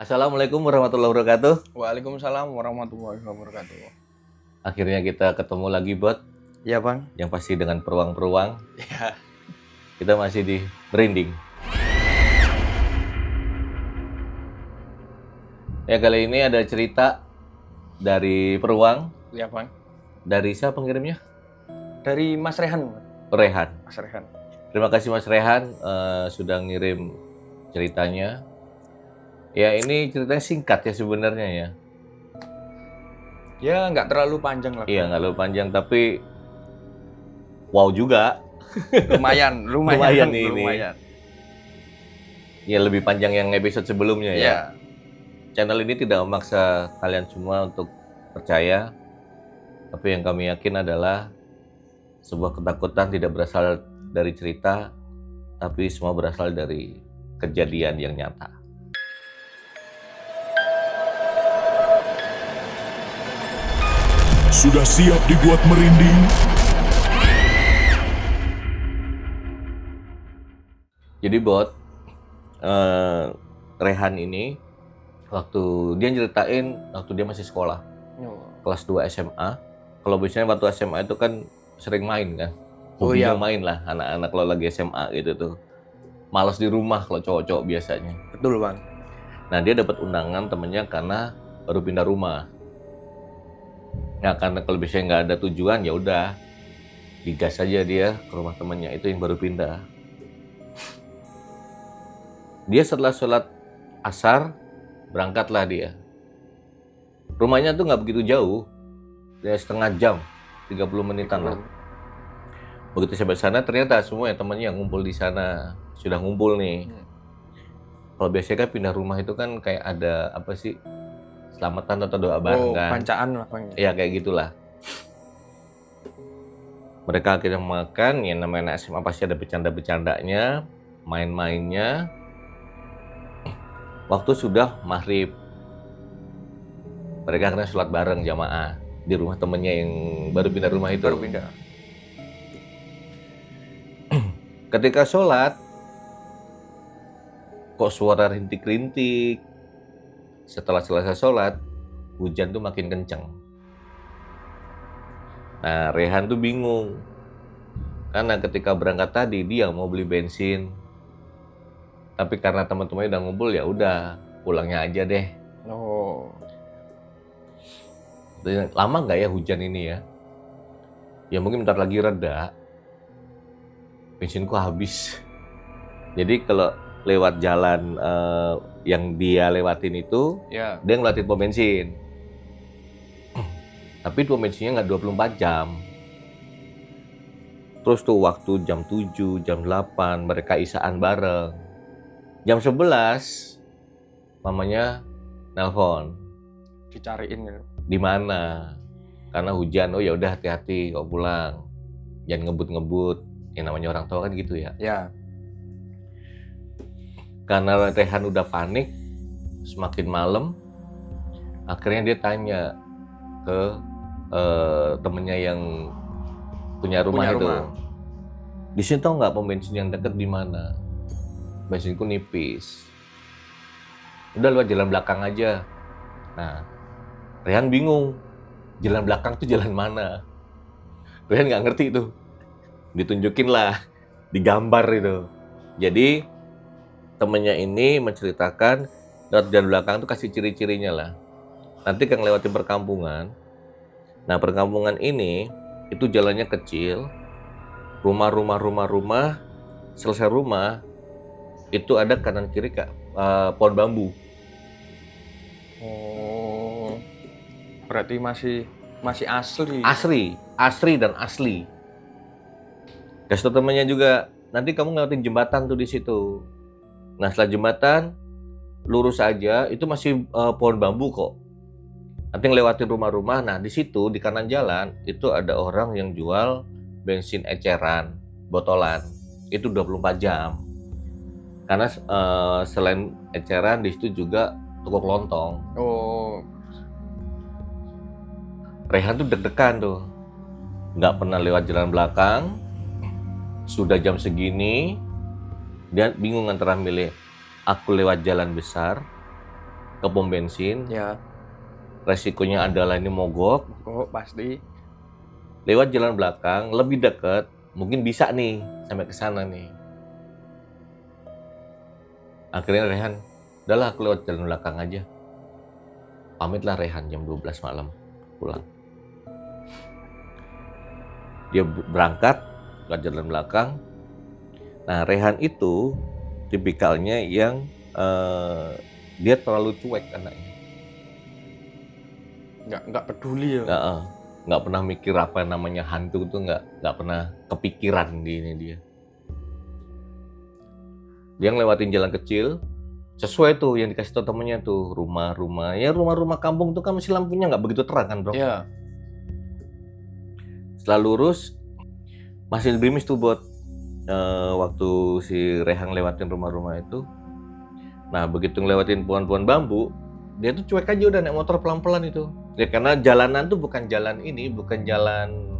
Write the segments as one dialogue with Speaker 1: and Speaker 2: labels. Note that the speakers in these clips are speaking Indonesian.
Speaker 1: Assalamualaikum warahmatullahi wabarakatuh.
Speaker 2: Waalaikumsalam warahmatullahi wabarakatuh.
Speaker 1: Akhirnya kita ketemu lagi, Bot.
Speaker 2: Iya, Bang.
Speaker 1: Yang pasti dengan peruang-peruang.
Speaker 2: Ya.
Speaker 1: Kita masih di Merinding. Ya, kali ini ada cerita dari peruang.
Speaker 2: Iya, Bang.
Speaker 1: Dari siapa pengirimnya?
Speaker 2: Dari Mas Rehan.
Speaker 1: Rehan.
Speaker 2: Mas Rehan.
Speaker 1: Terima kasih Mas Rehan sudah ngirim ceritanya. Ya, ini ceritanya singkat ya sebenarnya ya.
Speaker 2: Ya, nggak terlalu panjang lah.
Speaker 1: Iya, nggak terlalu panjang, tapi wow juga.
Speaker 2: Lumayan
Speaker 1: nih ini. Ya, lebih panjang yang episode sebelumnya ya.
Speaker 2: Ya.
Speaker 1: Channel ini tidak memaksa kalian semua untuk percaya, tapi yang kami yakin adalah sebuah ketakutan tidak berasal dari cerita, tapi semua berasal dari kejadian yang nyata.
Speaker 3: Sudah siap dibuat merinding?
Speaker 1: Jadi Bot, Rehan ini waktu dia ceritain waktu dia masih sekolah, kelas 2 SMA. Kalau biasanya waktu SMA itu kan sering main kan, hobinya main lah anak-anak kalau lagi SMA gitu tuh. Malas di rumah kalau cowok-cowok biasanya.
Speaker 2: Betul, Bang.
Speaker 1: Nah, dia dapat undangan temennya karena baru pindah rumah. Nah, karena kalau biasanya nggak ada tujuan, ya udah digas aja dia ke rumah temennya itu yang baru pindah. Dia setelah sholat asar berangkatlah dia. Rumahnya tuh nggak begitu jauh, ya setengah jam, 30 menitan lah. Begitu sampai sana ternyata semua ya temannya yang ngumpul di sana sudah ngumpul nih. Kalau biasanya kan pindah rumah itu kan kayak ada apa sih, selamatan atau doa bareng kan?
Speaker 2: Pancaan lah, Bang.
Speaker 1: Iya, kayak gitulah. Mereka akhirnya makan, ya namanya anak SMA pasti ada bercanda-bercandanya, main-mainnya. Waktu sudah maghrib, mereka akhirnya sholat bareng jamaah di rumah temennya yang baru pindah rumah itu.
Speaker 2: Baru pindah.
Speaker 1: Ketika sholat, kok suara rintik-rintik. Setelah selesai sholat, hujan tuh makin kenceng. Nah, Rehan tuh bingung. Karena ketika berangkat tadi, dia mau beli bensin. Tapi karena teman-temannya udah ngumpul, ya udah pulangnya aja deh. Lama nggak ya hujan ini ya? Ya mungkin bentar lagi reda. Bensinku habis. Jadi kalau lewat jalan yang dia lewatin itu,
Speaker 2: Ya.
Speaker 1: dia ngeliatin pom bensin. Tapi pom bensinnya nggak 24 jam. Terus tuh waktu jam 7, jam 8 mereka isaan bareng. Jam 11 mamanya nelpon.
Speaker 2: Dicariin gitu.
Speaker 1: Di mana? Karena hujan. Oh ya udah hati-hati kau pulang. Jangan ngebut-ngebut. Yang namanya orang tua kan gitu ya.
Speaker 2: Ya.
Speaker 1: Karena Rehan udah panik, semakin malam, akhirnya dia tanya ke temennya yang punya rumah itu. Di sini tau nggak pom bensin yang deket di mana? Bensinku nipis. Udah lewat jalan belakang aja. Nah, Rehan bingung. Jalan belakang tuh jalan mana? Rehan nggak ngerti tuh. Ditunjukin lah, digambar itu. Jadi temennya ini menceritakan lewat jalan belakang tuh kasih ciri-cirinya lah. Nanti kan lewatin perkampungan. Nah, perkampungan ini itu jalannya kecil. Rumah. Selesai rumah itu ada kanan kiri pohon bambu.
Speaker 2: Oh. Berarti masih asli.
Speaker 1: Asri dan asli. Kasih tau temennya juga, nanti kamu ngelewatin jembatan tuh di situ. Nah, setelah jembatan lurus aja itu masih pohon bambu kok. Nanti ngelewatin rumah-rumah. Nah, di situ di kanan jalan itu ada orang yang jual bensin eceran, botolan. Itu 24 jam. Karena selain eceran di situ juga toko kelontong.
Speaker 2: Oh.
Speaker 1: Rehan tuh deg-degan tuh. Nggak pernah lewat jalan belakang. Sudah jam segini, dia bingung antara milih aku lewat jalan besar ke pom bensin.
Speaker 2: Ya,
Speaker 1: Resikonya adalah ini mogok.
Speaker 2: kok pasti.
Speaker 1: Lewat jalan belakang, lebih dekat, mungkin bisa nih sampai ke sana nih. Akhirnya Rehan, udahlah aku lewat jalan belakang aja. Pamitlah Rehan jam 12 malam pulang. Dia berangkat lewat jalan belakang. Nah, Rehan itu tipikalnya yang dia terlalu cuek anaknya.
Speaker 2: Nggak peduli ya.
Speaker 1: Nggak pernah mikir apa namanya hantu itu, nggak pernah kepikiran di ini dia. Dia ngelewatin jalan kecil, sesuai tuh yang dikasih tau temennya tuh, rumah-rumah. Ya rumah-rumah kampung tuh kan masih lampunya nggak begitu terang kan bro.
Speaker 2: Iya.
Speaker 1: Setelah lurus, masih gerimis tuh buat waktu si Rehan lewatin rumah-rumah itu. Nah begitu ngelewatin pohon-pohon bambu, dia tuh cuek aja udah naik motor pelan-pelan itu. Ya karena jalanan tuh bukan jalan ini, bukan jalan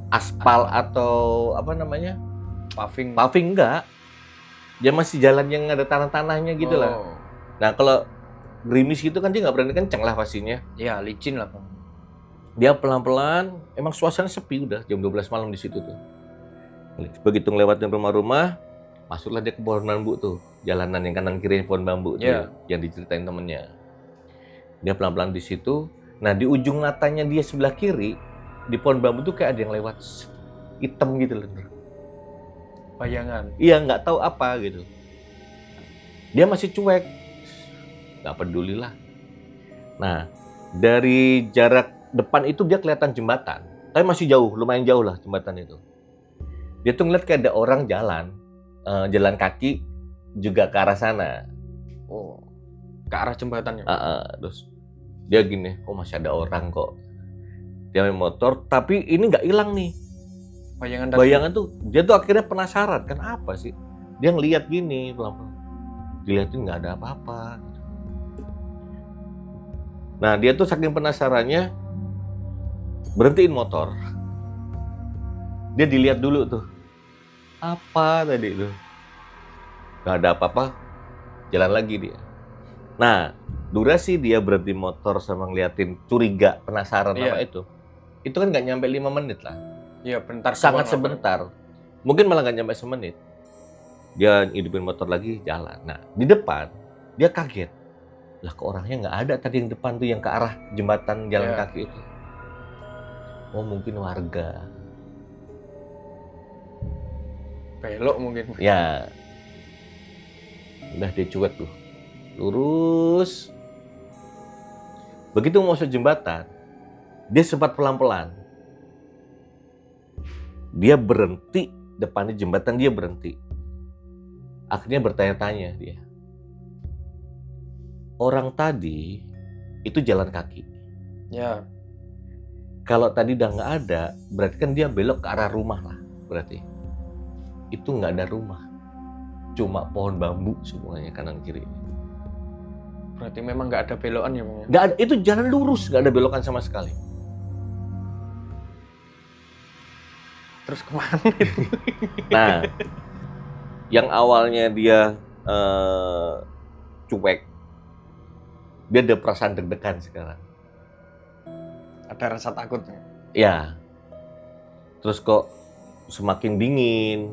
Speaker 1: aspal atau apa namanya, paving enggak. Dia masih jalan yang ada tanah-tanahnya gitu lah. Nah kalau gerimis gitu kan dia nggak berani kenceng lah pastinya.
Speaker 2: Iya, licin lah Bang.
Speaker 1: Dia pelan-pelan, emang suasana sepi udah jam 12 malam di situ tuh. Begitu ngelewatin rumah-rumah, masuklah dia ke pohon bambu tuh, jalanan yang kanan kiri pohon bambu tuh, yang diceritain temennya. Dia pelan-pelan di situ. Nah di ujung matanya dia sebelah kiri, di pohon bambu tuh kayak ada yang lewat hitam gitu loh.
Speaker 2: Bayangan.
Speaker 1: Iya, nggak tahu apa gitu. Dia masih cuek, nggak peduli lah. Nah dari jarak depan itu dia kelihatan jembatan, tapi masih jauh, lumayan jauh lah jembatan itu. Dia tuh ngeliat kayak ada orang jalan kaki juga ke arah sana.
Speaker 2: Oh, ke arah jembatannya.
Speaker 1: Terus dia gini, oh masih ada orang kok. Dia main motor, tapi ini nggak hilang nih. Bayangan tuh, dia tuh akhirnya penasaran, kan apa sih? Dia ngeliat gini, pelan-pelan. Dilihatin nggak ada apa-apa. Nah dia tuh saking penasarannya, berhentiin motor. Dia dilihat dulu tuh, apa tadi tuh? Nggak ada apa-apa, jalan lagi dia. Nah, durasi dia berhenti motor sama ngeliatin curiga, penasaran apa itu kan nggak nyampe 5 menit lah.
Speaker 2: Iya, bentar.
Speaker 1: Sangat sebentar. Mungkin malah nggak nyampe semenit. Dia hidupin motor lagi, jalan. Nah, di depan, dia kaget. Lah, kok orangnya nggak ada tadi yang depan tuh, yang ke arah jembatan jalan kaki itu. Oh, mungkin warga.
Speaker 2: Belok mungkin.
Speaker 1: Ya. Udah dia cuek tuh. Lurus. Begitu mau masuk jembatan, dia sempat pelan-pelan. Dia berhenti, depannya jembatan dia berhenti. Akhirnya bertanya-tanya dia. Orang tadi itu jalan kaki.
Speaker 2: Ya.
Speaker 1: Kalau tadi udah nggak ada, berarti kan dia belok ke arah rumah lah. Berarti itu nggak ada rumah, cuma pohon bambu semuanya kanan kiri.
Speaker 2: Berarti memang nggak ada belokan ya Bang?
Speaker 1: Nggak ada, itu jalan lurus, nggak ada belokan sama sekali.
Speaker 2: Terus kemana itu?
Speaker 1: Nah, yang awalnya dia cuek, dia ada perasaan deg-degan sekarang.
Speaker 2: Ada rasa takut.
Speaker 1: Ya. Terus kok semakin dingin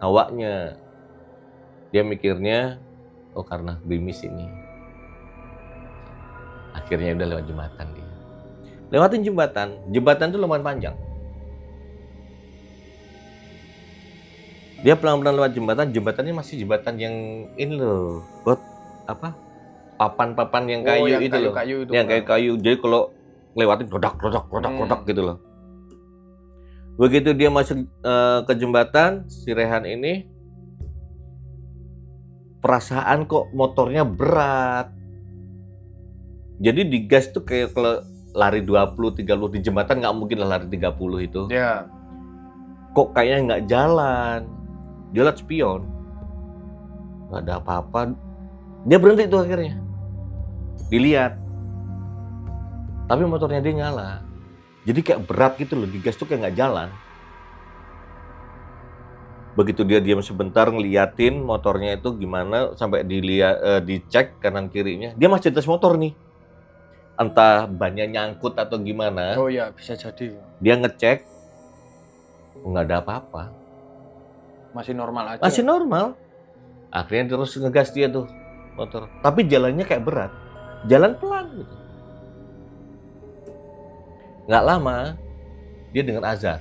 Speaker 1: hawanya. Dia mikirnya, oh karena gerimis ini. Akhirnya udah lewat jembatan dia. Lewatin jembatan itu lumayan panjang. Dia pelan-pelan lewat jembatannya masih jembatan yang ini loh, buat apa? Papan-papan yang kayu
Speaker 2: yang
Speaker 1: itu loh.
Speaker 2: kayu itu.
Speaker 1: Yang kayu. Jadi kalau lewatin rodak gitu loh. Begitu dia masuk ke jembatan, si Rehan ini perasaan kok motornya berat. Jadi digas tuh kayak kalau lari 20-30 di jembatan nggak mungkin lah lari 30 itu.
Speaker 2: Ya.
Speaker 1: Kok kayaknya nggak jalan. Dia lihat spion. Nggak ada apa-apa. Dia berhenti tuh akhirnya. Dilihat. Tapi motornya dia nyala. Jadi kayak berat gitu loh, digas tuh kayak nggak jalan. Begitu dia diam sebentar ngeliatin motornya itu gimana sampai dicek kanan kirinya, dia masih di atas motor nih. Entah bannya nyangkut atau gimana.
Speaker 2: Oh iya, bisa jadi.
Speaker 1: Dia ngecek, nggak ada apa-apa.
Speaker 2: Masih normal aja.
Speaker 1: Masih normal. Akhirnya terus ngegas dia tuh motor. Tapi jalannya kayak berat. Jalan pelan gitu. Nggak lama, dia dengar azan.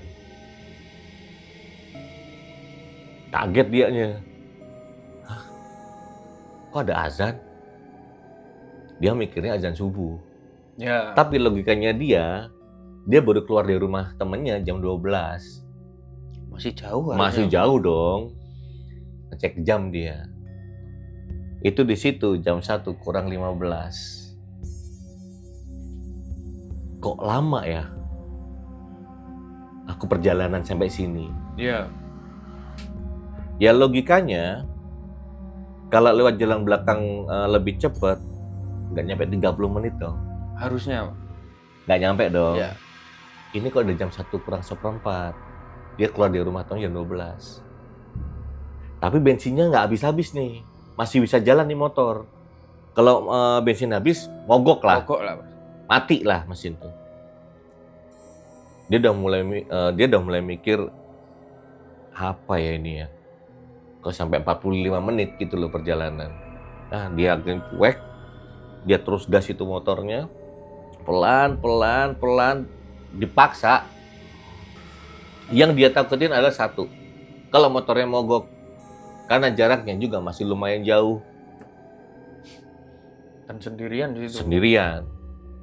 Speaker 1: Kaget dianya. Hah? Kok ada azan? Dia mikirnya azan subuh.
Speaker 2: Ya.
Speaker 1: Tapi logikanya dia baru keluar dari rumah temennya jam 12.
Speaker 2: Masih jauh
Speaker 1: Masih
Speaker 2: harusnya.
Speaker 1: jauh dong. Ngecek jam dia. Itu di situ jam 1 kurang 15. Kok lama ya? Aku perjalanan sampai sini.
Speaker 2: Iya.
Speaker 1: Ya logikanya kalau lewat jalan belakang lebih cepat nggak nyampe 30 menit dong.
Speaker 2: Harusnya.
Speaker 1: Nggak nyampe dong.
Speaker 2: Iya.
Speaker 1: Ini kok udah jam 1 kurang 1/4. Dia keluar dari rumah tahun jam 12. Tapi bensinnya nggak habis-habis nih. Masih bisa jalan nih motor. Kalau bensin habis, mogok lah.
Speaker 2: Mogok lah, Mas.
Speaker 1: Mati lah mesin tuh. Dia udah mulai mikir, apa ya ini ya? Kok sampai 45 menit gitu loh perjalanan. Nah, dia akhirnya cuek. Dia terus gas itu motornya. Pelan, dipaksa. Yang dia takutin adalah satu. Kalau motornya mogok. Karena jaraknya juga masih lumayan jauh.
Speaker 2: Dan sendirian di situ.
Speaker 1: Sendirian.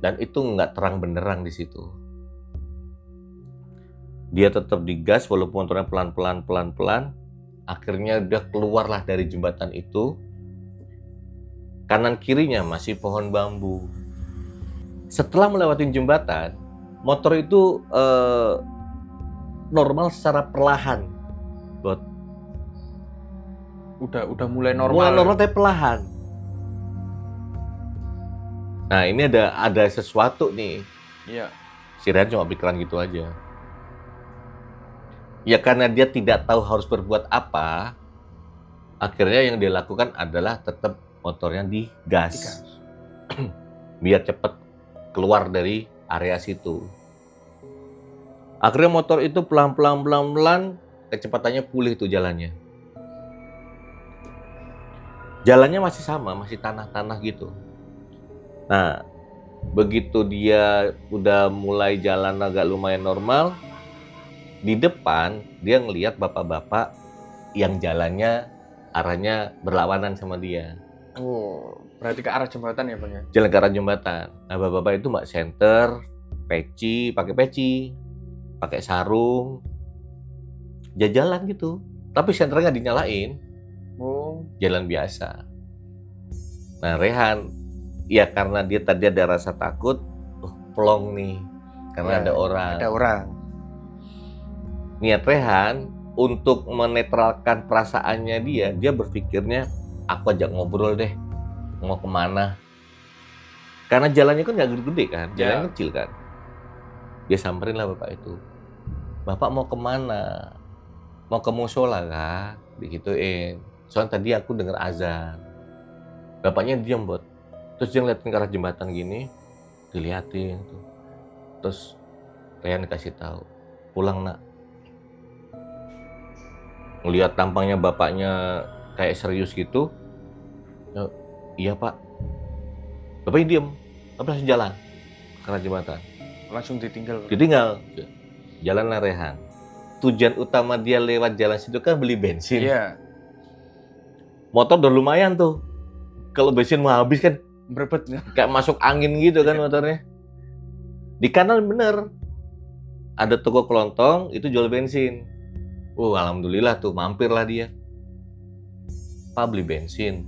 Speaker 1: Dan itu nggak terang benderang di situ. Dia tetap digas walaupun motornya pelan-pelan. Akhirnya dia keluarlah dari jembatan itu. Kanan kirinya masih pohon bambu. Setelah melewati jembatan, motor itu normal secara perlahan.
Speaker 2: Udah mulai normal.
Speaker 1: Mulai normal tapi perlahan. Nah ini ada sesuatu nih.
Speaker 2: Iya.
Speaker 1: Si Rehan cuma pikiran gitu aja. Ya karena dia tidak tahu harus berbuat apa, akhirnya yang dia lakukan adalah tetap motornya digas. Biar cepat keluar dari area situ. Akhirnya motor itu pelan-pelan kecepatannya pulih tuh jalannya. Jalannya masih sama, masih tanah-tanah gitu. Nah, begitu dia udah mulai jalan agak lumayan normal, di depan dia ngelihat bapak-bapak yang jalannya arahnya berlawanan sama dia.
Speaker 2: Oh, berarti ke arah jembatan ya, Bang ya?
Speaker 1: Jalan ke arah jembatan. Nah, bapak-bapak itu mbak senter, pakai peci, pakai sarung, jalan gitu. Tapi senternya nggak dinyalain,
Speaker 2: Oh,
Speaker 1: jalan biasa. Nah, Rehan, ya karena dia tadi ada rasa takut, plong nih, karena
Speaker 2: ya,
Speaker 1: ada orang.
Speaker 2: Ada orang.
Speaker 1: Niat Rehan untuk menetralkan perasaannya dia berpikirnya, aku ajak ngobrol deh, mau kemana? Karena jalannya kan nggak gede-gede kan, jalannya kecil kan. Dia samperin lah bapak itu, bapak mau kemana? Mau ke musola kah? Digituin. Soalnya tadi aku dengar azan. Bapaknya diam buat, terus dia ngeliatin ke arah jembatan gini, diliatin tuh. Terus Rehan dikasih tahu, pulang nak. Ngelihat tampangnya bapaknya kayak serius gitu. Ya, iya pak. Bapaknya diem, tapi langsung jalan ke arah jembatan.
Speaker 2: Langsung ditinggal.
Speaker 1: Ditinggal. Jalanlah Rehan. Tujuan utama dia lewat jalan situ kan beli bensin.
Speaker 2: Iya.
Speaker 1: Motor udah lumayan tuh. Kalau bensin mau habis kan
Speaker 2: Berebet.
Speaker 1: kayak masuk angin gitu kan motornya. Di kanan bener. Ada toko kelontong, itu jual bensin. Alhamdulillah tuh, mampirlah dia. Pak beli bensin.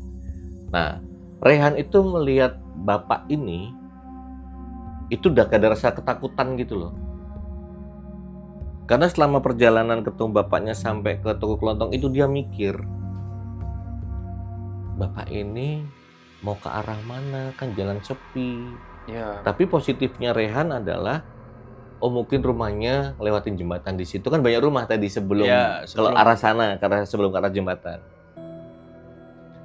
Speaker 1: Nah, Rehan itu melihat bapak ini, itu udah gak ada rasa ketakutan gitu loh. Karena selama perjalanan ketemu bapaknya sampai ke toko kelontong itu dia mikir, bapak ini mau ke arah mana, kan jalan sepi.
Speaker 2: Ya.
Speaker 1: Tapi positifnya Rehan adalah, oh mungkin rumahnya lewatin jembatan di situ. Kan banyak rumah tadi sebelum,
Speaker 2: Ya,
Speaker 1: kalau
Speaker 2: sebelum-
Speaker 1: arah sana, karena sebelum ke arah jembatan.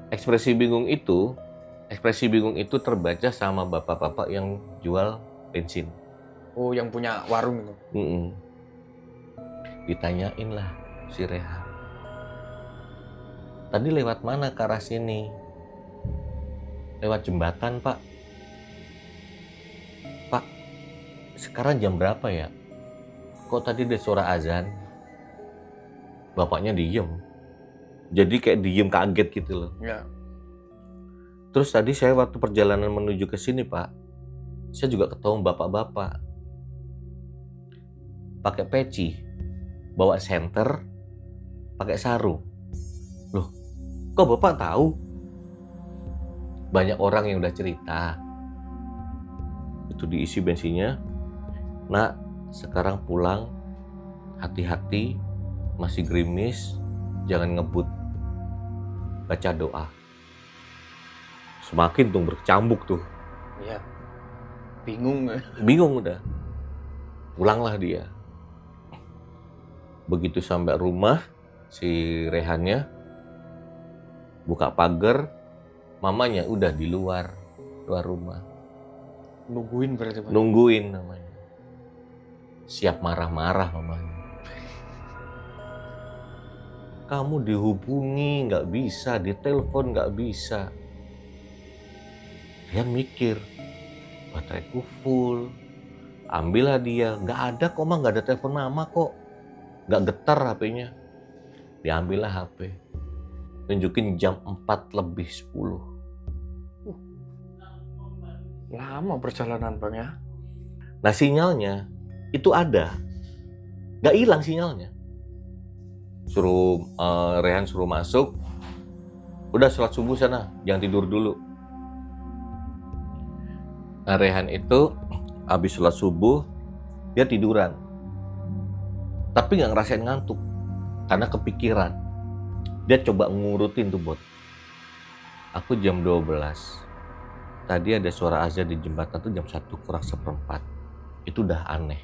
Speaker 1: Ekspresi bingung itu terbaca sama bapak-bapak yang jual bensin.
Speaker 2: Oh, yang punya warung itu.
Speaker 1: Ditanyain lah si Rehan. Tadi lewat mana ke arah sini? Lewat jembatan, Pak. Pak, sekarang jam berapa ya? Kok tadi ada suara azan? Bapaknya diem. Jadi kayak diem kaget gitu loh.
Speaker 2: Ya.
Speaker 1: Terus tadi saya waktu perjalanan menuju ke sini, Pak, saya juga ketemu bapak-bapak. Pakai peci, bawa senter, pakai sarung. Loh, kok Bapak tahu? Banyak orang yang udah cerita. Itu diisi bensinnya. Nak, sekarang pulang, hati-hati, masih gerimis, jangan ngebut. Baca doa. Semakin tuh berkecambuk tuh.
Speaker 2: Iya. Bingung.
Speaker 1: Bingung udah. Pulanglah dia. Begitu sampai rumah, si Rehannya buka pagar, mamanya udah di luar rumah.
Speaker 2: Nungguin berarti, Pak.
Speaker 1: Nungguin namanya. Siap marah-marah mamanya. Kamu dihubungi nggak bisa, ditelepon nggak bisa. Dia mikir, bateraiku full. Ambillah dia, nggak ada kok mah, nggak ada telepon mama kok. Nggak getar HP-nya. Diambillah HP. Tunjukin jam 4:10.
Speaker 2: Lama perjalanan, Bang ya.
Speaker 1: Nah sinyalnya itu ada. Nggak hilang sinyalnya. Rehan suruh masuk. Udah sholat subuh sana, jangan tidur dulu. Nah Rehan itu habis sholat subuh, dia tiduran. Tapi nggak ngerasain ngantuk. Karena kepikiran. Dia coba ngurutin tuh bot. Aku jam 12. Tadi ada suara azan di jembatan tuh jam 1:01. Itu udah aneh.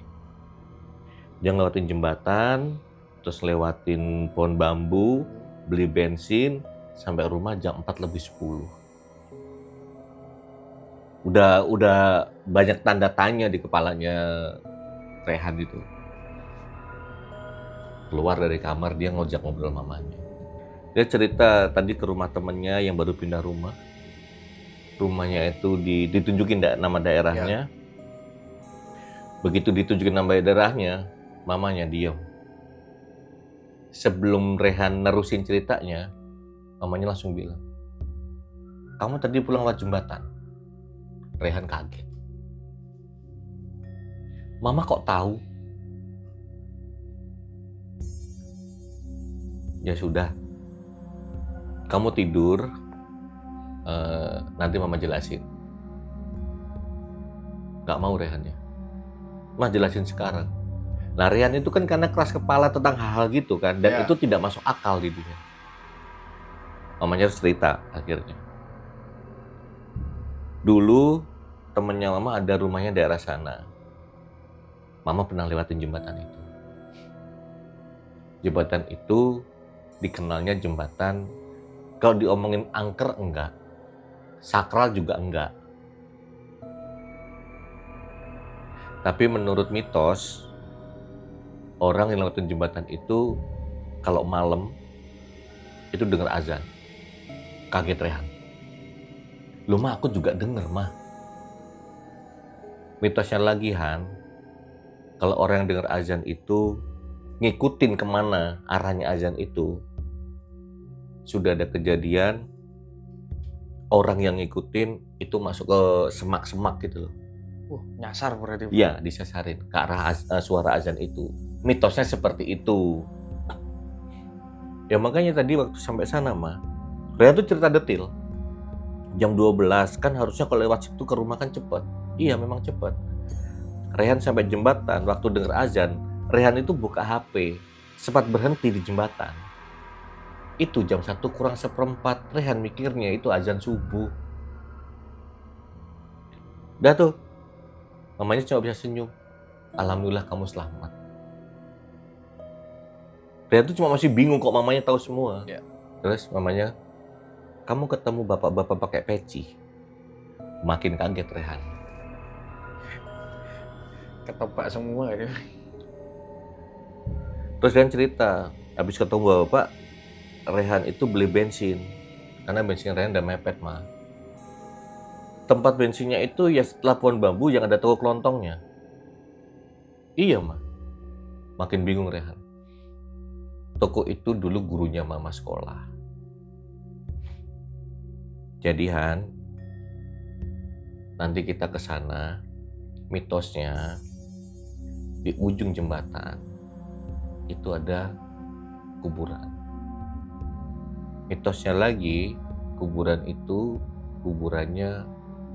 Speaker 1: Dia ngelewatin jembatan, terus lewatin pohon bambu, beli bensin, sampai rumah jam 4:10. Udah banyak tanda tanya di kepalanya Rehan itu. Keluar dari kamar, dia ngojak ngobrol mamanya. Dia cerita tadi ke rumah temennya yang baru pindah rumah. Rumahnya itu ditunjukin nama daerahnya. Begitu ditunjukin nama daerahnya, mamanya diam. Sebelum Rehan nerusin ceritanya, mamanya langsung bilang, kamu tadi pulang lewat jembatan. Rehan kaget. Mama kok tahu? Ya sudah, kamu tidur, nanti mama jelasin. Gak mau Rehannya. Mah jelasin sekarang. Nah Rehan itu kan karena keras kepala tentang hal-hal gitu kan, dan itu tidak masuk akal di dia. Mamanya harus cerita akhirnya. Dulu temennya mama ada rumahnya daerah sana. Mama pernah lewatin jembatan itu. Jembatan itu dikenalnya jembatan, kalau diomongin angker enggak, sakral juga enggak. Tapi menurut mitos, orang yang lewatin jembatan itu kalau malam itu dengar azan. Kaget Rehan. Loh mah aku juga denger mah. Mitosnya lagi Han, kalau orang yang dengar azan itu ngikutin kemana arahnya azan itu, sudah ada kejadian orang yang ngikutin itu masuk ke semak-semak gitu loh.
Speaker 2: Nyasar berarti.
Speaker 1: Iya, disasarin ke arah suara azan itu. Mitosnya seperti itu. Ya makanya tadi waktu sampai sana mah, Rehan tuh cerita detail. Jam 12 kan harusnya kalau lewat situ ke rumah kan cepet. Iya memang cepet. Rehan sampai jembatan, waktu dengar azan, Rehan itu buka HP, sempat berhenti di jembatan. Itu jam 1:01, Rehan mikirnya itu azan subuh. Udah tuh, mamanya cuma bisa senyum. alhamdulillah kamu selamat. Rehan tuh cuma masih bingung kok mamanya tahu semua.
Speaker 2: Ya.
Speaker 1: Terus mamanya, kamu ketemu bapak-bapak pakai peci. Makin kaget Rehan.
Speaker 2: Ketebak semua gitu.
Speaker 1: Terus Rehan cerita, habis ketemu bapak, Rehan itu beli bensin. Karena bensin Rehan udah mepet, mah. Tempat bensinnya itu ya setelah pohon bambu yang ada toko kelontongnya. Iya, mah. Makin bingung Rehan. Toko itu dulu gurunya mama sekolah. Jadi Han, nanti kita ke sana, mitosnya di ujung jembatan itu ada kuburan. Mitosnya lagi, kuburan itu kuburannya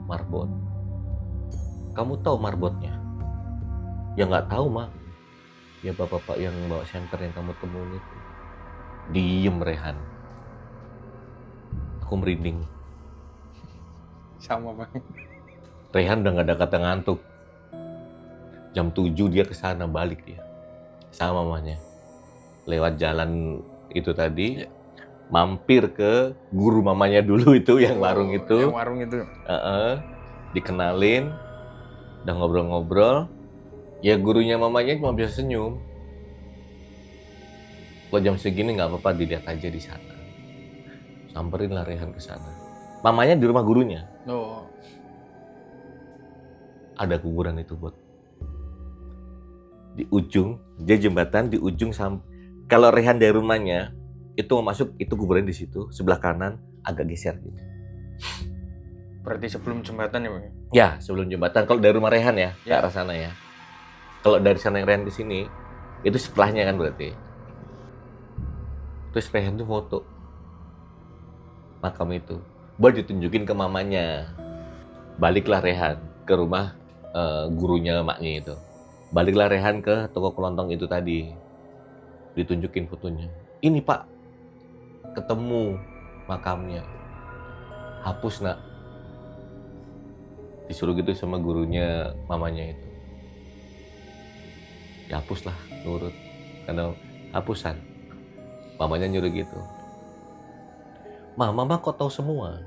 Speaker 1: marbot. Kamu tahu marbotnya? Ya nggak tahu, Mak. Ya bapak-bapak yang bawa senter yang kamu temuin itu. Diem Rehan. Aku merinding.
Speaker 2: Sama Bang.
Speaker 1: Rehan udah gak ada kata ngantuk. Jam 7 dia ke sana balik dia. Sama mamanya. Lewat jalan itu tadi.
Speaker 2: Ya.
Speaker 1: Mampir ke guru mamanya dulu itu yang warung itu.
Speaker 2: Yang warung itu.
Speaker 1: Dikenalin. Udah ngobrol-ngobrol. Ya gurunya mamanya cuma bisa senyum. Kalau jam segini nggak apa-apa dilihat aja di sana. Samperin lah Rehan ke sana. Mamanya di rumah gurunya.
Speaker 2: Oh.
Speaker 1: Ada kuburan itu buat di ujung, dia jembatan di ujung kalau Rehan dari rumahnya itu mau masuk itu kuburan di situ sebelah kanan agak geser gitu.
Speaker 2: Berarti sebelum jembatan ya Bang?
Speaker 1: Ya sebelum jembatan kalau dari rumah Rehan ya, ke
Speaker 2: Ya.
Speaker 1: arah sana ya. Kalau dari sana yang Rehan ke sini itu setelahnya kan berarti. Terus Rehan tuh foto makam itu, buat ditunjukin ke mamanya. Baliklah Rehan ke rumah gurunya maknya itu. Baliklah Rehan ke toko kelontong itu tadi. Ditunjukin fotonya. Ini Pak, ketemu makamnya. Hapus nak. Disuruh gitu sama gurunya mamanya itu. Ya hapuslah, nurut. Karena hapusan. Mamanya nyuruh gitu. Mama kok tahu semua?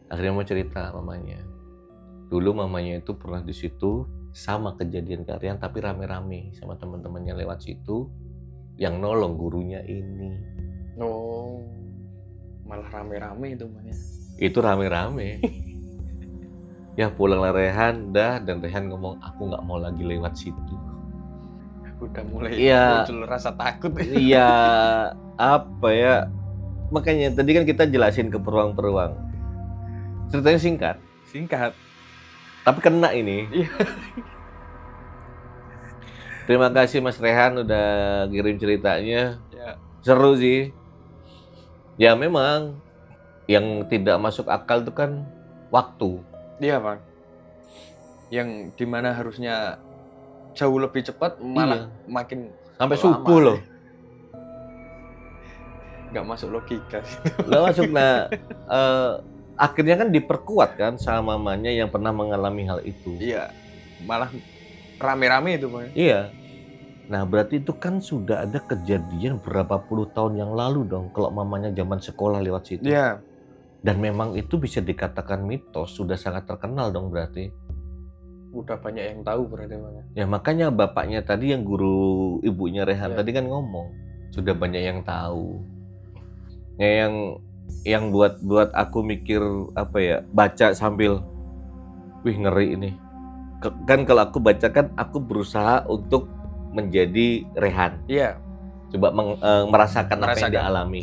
Speaker 1: Akhirnya mau cerita mamanya. Dulu mamanya itu pernah di situ sama kejadian kalian tapi rame-rame sama teman-temannya lewat situ yang nolong gurunya ini.
Speaker 2: Oh. Malah rame-rame itu Bang ya.
Speaker 1: Itu rame-rame. Ya pulanglah Rehan dan Rehan ngomong aku nggak mau lagi lewat situ.
Speaker 2: Udah mulai
Speaker 1: Iya.
Speaker 2: muncul rasa takut.
Speaker 1: Iya apa ya? Makanya tadi kan kita jelasin ke peruang-peruang. Ceritanya singkat.
Speaker 2: Singkat.
Speaker 1: Tapi kena ini.
Speaker 2: Iya.
Speaker 1: Terima kasih Mas Rehan udah kirim ceritanya.
Speaker 2: Ya.
Speaker 1: Seru sih. Ya memang yang tidak masuk akal itu kan waktu.
Speaker 2: Iya Bang. Yang dimana harusnya jauh lebih cepat malah makin
Speaker 1: Sampai
Speaker 2: lama.
Speaker 1: subuh loh.
Speaker 2: Nggak masuk logika.
Speaker 1: Nggak masuk. Nah akhirnya kan diperkuat kan sama mamanya yang pernah mengalami hal itu.
Speaker 2: Iya. Malah rame-rame itu Bang.
Speaker 1: Iya. Nah berarti itu kan sudah ada kejadian berapa puluh tahun yang lalu dong kalau mamanya zaman sekolah lewat situ.
Speaker 2: Iya.
Speaker 1: Dan memang itu bisa dikatakan mitos, sudah sangat terkenal dong berarti.
Speaker 2: Udah banyak yang tahu berarti Bang.
Speaker 1: Ya makanya bapaknya tadi yang guru ibunya Rehan
Speaker 2: Ya.
Speaker 1: tadi kan ngomong sudah banyak yang tahu. Ya yang buat aku mikir apa ya, baca sambil wih ngeri ini. Kan kalau aku baca kan aku berusaha untuk menjadi Rehan.
Speaker 2: Iya.
Speaker 1: Coba merasakan apa yang
Speaker 2: Merasakan.
Speaker 1: dialami.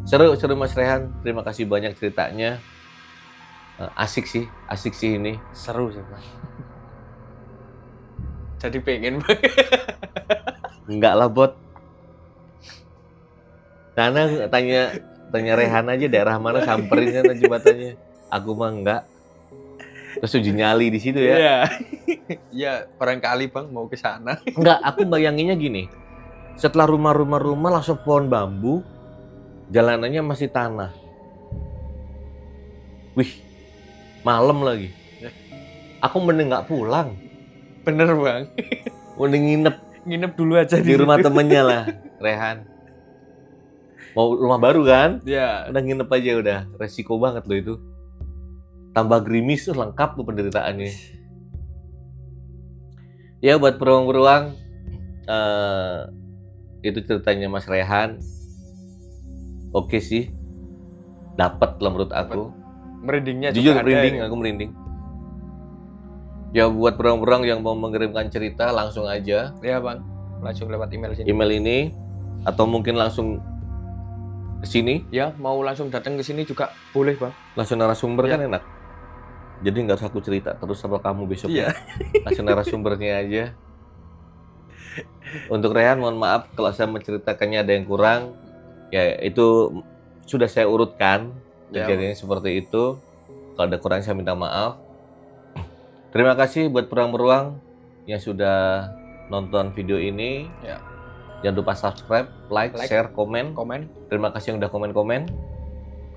Speaker 1: Seru Mas Rehan. Terima kasih banyak ceritanya. Asik sih ini.
Speaker 2: Seru sih Bang. Jadi pengen Bang.
Speaker 1: Enggak lah bot. Karena tanya Rehan aja daerah mana samperin sana jembatannya. Aku mah enggak. Terus uji nyali di situ ya.
Speaker 2: Iya. Ya barangkali Bang mau ke sana.
Speaker 1: Enggak, aku bayanginnya gini. Setelah rumah langsung pohon bambu, jalanannya masih tanah. Wih, malam lagi. Aku mending nggak pulang.
Speaker 2: Bener bang.
Speaker 1: Mending
Speaker 2: Nginep dulu aja
Speaker 1: di rumah
Speaker 2: situ.
Speaker 1: temennya lah, Rehan. Mau rumah baru kan?
Speaker 2: Ya.
Speaker 1: Udah nginep aja udah. Resiko banget loh itu. Tambah gerimis tuh lengkap tuh penderitaannya. Ya buat beruang-beruang, itu ceritanya Mas Rehan. Oke sih, dapat lah menurut aku.
Speaker 2: Merindingnya
Speaker 1: Jujur
Speaker 2: juga
Speaker 1: merinding,
Speaker 2: ada.
Speaker 1: aku merinding. Ya buat beruang-beruang yang mau mengirimkan cerita langsung aja
Speaker 2: Ya bang. Langsung lewat email sini.
Speaker 1: email ini, atau mungkin langsung ke sini,
Speaker 2: Ya mau langsung datang ke sini juga boleh bang.
Speaker 1: langsung narasumber
Speaker 2: Ya.
Speaker 1: kan enak. Jadi nggak usah aku cerita terus sama kamu besok.
Speaker 2: Iya.
Speaker 1: Langsung narasumbernya aja. Untuk Rehan mohon maaf kalau saya menceritakannya ada yang kurang. Ya itu sudah saya urutkan
Speaker 2: Ya,
Speaker 1: kejadiannya seperti itu. Kalau ada kurang saya minta maaf. Terima kasih buat beruang-beruang yang sudah nonton video ini.
Speaker 2: Ya.
Speaker 1: Jangan lupa subscribe, like, share, komen.
Speaker 2: Komen.
Speaker 1: Terima kasih yang udah komen-komen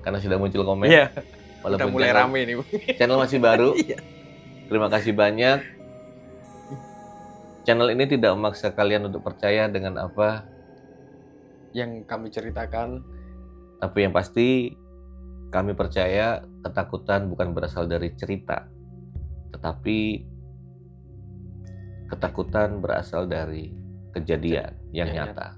Speaker 1: karena sudah muncul komen.
Speaker 2: Iya. Udah
Speaker 1: Walaupun
Speaker 2: mulai
Speaker 1: channel,
Speaker 2: rame nih bang.
Speaker 1: channel masih baru.
Speaker 2: Iya.
Speaker 1: Terima kasih banyak. Channel ini tidak memaksa kalian untuk percaya dengan apa,
Speaker 2: Yang kami ceritakan.
Speaker 1: tapi yang pasti kami percaya ketakutan bukan berasal dari cerita, tetapi ketakutan berasal dari kejadian yang
Speaker 2: Yang
Speaker 1: nyata.